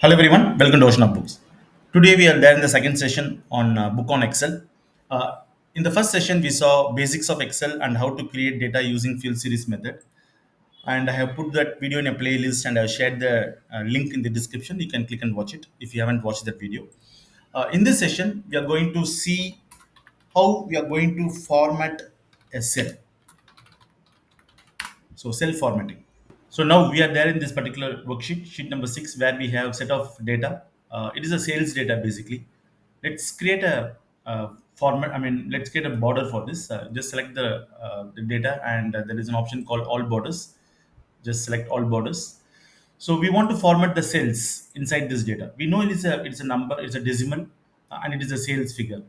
Hello everyone, welcome to Ocean of Books. Today we are there in the second session on book on Excel. In the first session we saw basics of Excel and how to create data using field series method. And I have put that video in a playlist and I have shared the link in the description. You can click and watch it if you haven't watched that video. In this session we are going to see how we are going to format a cell. So cell formatting. So now we are there in this particular worksheet, sheet number 6, where we have set of data. It is a sales data basically. Let's create a format. I mean, let's create a border for this. Just select the data, and there is an option called all borders. Just select all borders. So we want to format the cells inside this data. We know it's a number, it's a decimal, and it is a sales figure.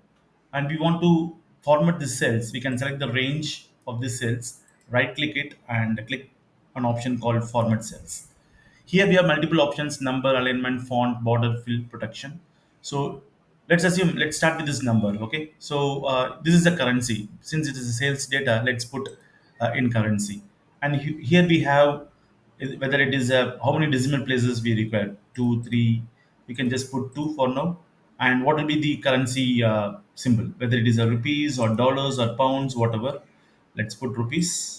And we want to format the cells. We can select the range of the cells, right click it, and click an option called format cells. Here we have multiple options: number, alignment, font, border, fill, protection. So let's start with this number. Okay. So this is the currency. Since it is a sales data, let's put in currency. And here we have whether it is how many decimal places we require, two, three. We can just put two for now. And what will be the currency symbol, whether it is a rupees or dollars or pounds, whatever. Let's put rupees.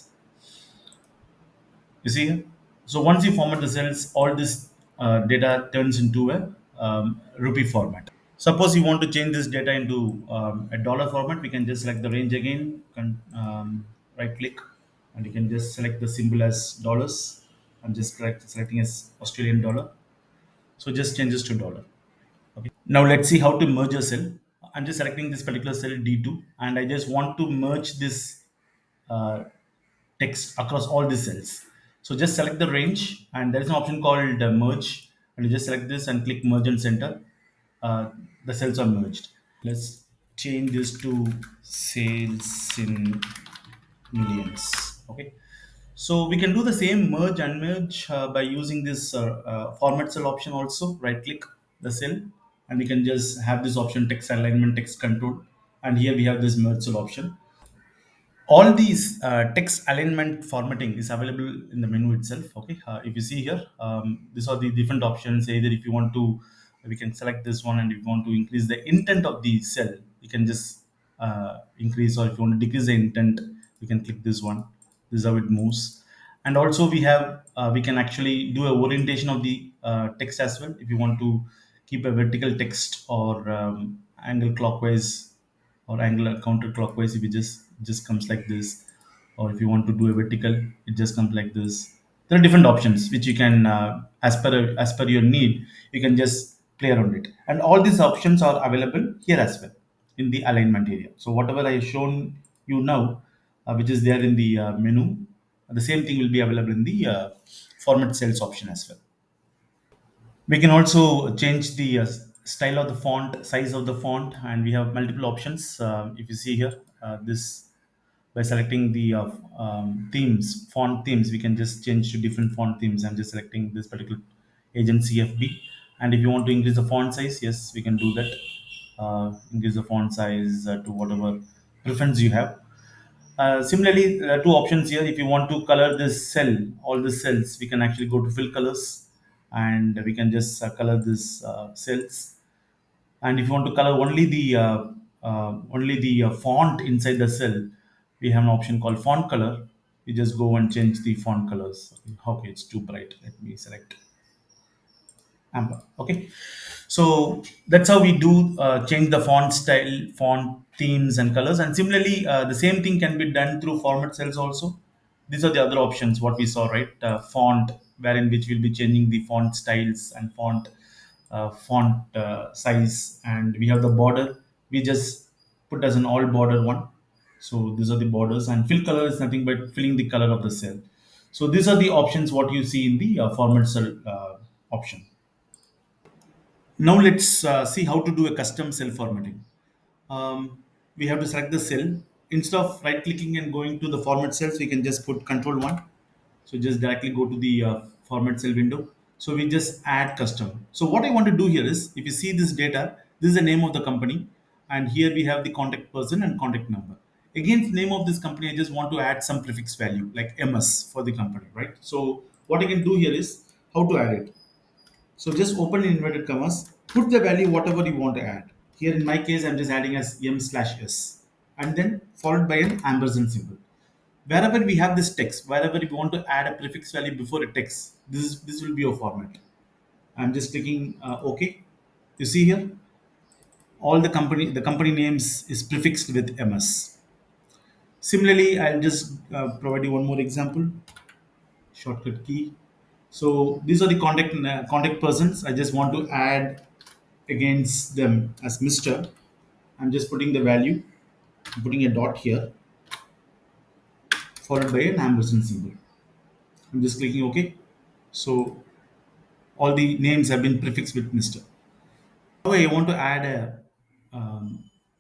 You see here? So once you format the cells, all this data turns into a rupee format. Suppose you want to change this data into a dollar format, we can just select the range again, right click, and you can just select the symbol as dollars. I'm just selecting as Australian dollar. So just changes to dollar. Okay. Now let's see how to merge a cell. I'm just selecting this particular cell D2, and I just want to merge this uh, text across all the cells. So just select the range, and there is an option called merge, and you just select this and click merge and center. Uh, the cells are merged. Let's change this to sales in millions. Okay. So we can do the same merge and merge by using this format cell option also. Right click the cell, and we can just have this option text alignment, text control, and here we have this merge cell option. All these text alignment formatting is available in the menu itself. Okay. If you see here, these are the different options. Either if you want to, we can select this one, and if you want to increase the intent of the cell, you can just increase, or if you want to decrease the intent, you can click this one. This is how it moves. And also we can actually do a orientation of the text as well. If you want to keep a vertical text, or angle clockwise or angular counterclockwise, if it just comes like this, or if you want to do a vertical, it just comes like this. There are different options which you can as per your need, you can just play around it, and all these options are available here as well in the alignment area. So whatever I have shown you now, which is there in the menu, the same thing will be available in the format cells option as well. We can also change the style of the font, size of the font, and we have multiple options. If you see here, this by selecting the themes, font themes, we can just change to different font themes. I'm just selecting this particular agent CFB. And if you want to increase the font size, yes, we can do that. Increase the font size to whatever preference you have. Similarly, there are two options here. If you want to color this cell, all the cells, we can actually go to fill colors, and we can just color this cells. And if you want to color only the font inside the cell, we have an option called font color. You just go and change the font colors. Okay, it's too bright. Let me select amber. Okay, so that's how we do change the font style, font themes, and colors. And similarly, the same thing can be done through format cells also. These are the other options what we saw, right? Font, wherein which will be changing the font styles and font size. And we have the border, we just put as an all border one. So these are the borders, and fill color is nothing but filling the color of the cell. So these are the options what you see in the format cell option. Now let's see how to do a custom cell formatting. We have to select the cell. Instead of right clicking and going to the format cells, we can just put control 1. So just directly go to the format cell window. So we just add custom. So what I want to do here is, if you see this data, this is the name of the company, and here we have the contact person and contact number. Against name of this company, I just want to add some prefix value like MS for the company, right? So what I can do here is how to add it. So just open inverted commas, put the value whatever you want to add. Here in my case, I'm just adding as m/s, and then followed by an ampersand symbol. Wherever we have this text, wherever we want to add a prefix value before a text, this will be your format. I'm just clicking OK. You see here, all the company names is prefixed with ms. Similarly, I'll just provide you one more example. Shortcut key. So these are the contact persons. I just want to add against them as Mr. I'm just putting the value, I'm putting a dot here, followed by an ampersand symbol. I'm just clicking OK. So all the names have been prefixed with Mr. Now I want to add a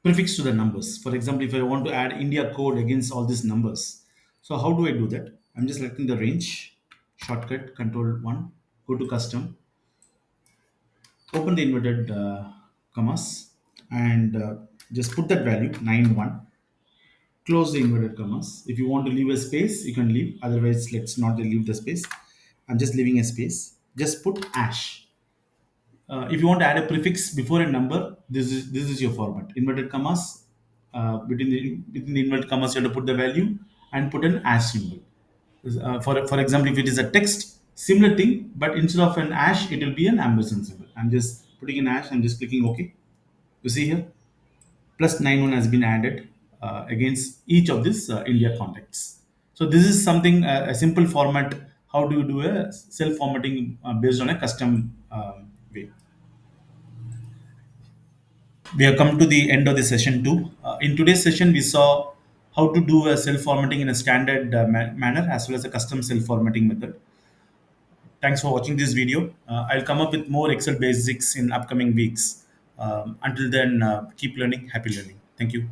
prefix to the numbers. For example, if I want to add India code against all these numbers, so how do I do that? I'm just selecting the range, shortcut, Control 1, go to custom, open the inverted commas, and just put that value 91, close the inverted commas. If you want to leave a space, you can leave. Otherwise, let's not leave the space. I'm just leaving a space. Just put ash. If you want to add a prefix before a number, this is your format. Inverted commas. Between the inverted commas, you have to put the value and put an ash symbol. For example, if it is a text, similar thing, but instead of an ash, it will be an ampersand symbol. I'm just putting an ash. I'm just clicking OK. You see here, plus 91 has been added against each of these India contacts. So this is something a simple format. How do you do a self formatting based on a custom way? We have come to the end of the session two. In today's session, we saw how to do a self formatting in a standard manner as well as a custom self formatting method. Thanks for watching this video. I'll come up with more Excel basics in upcoming weeks. Until then, keep learning. Happy learning. Thank you.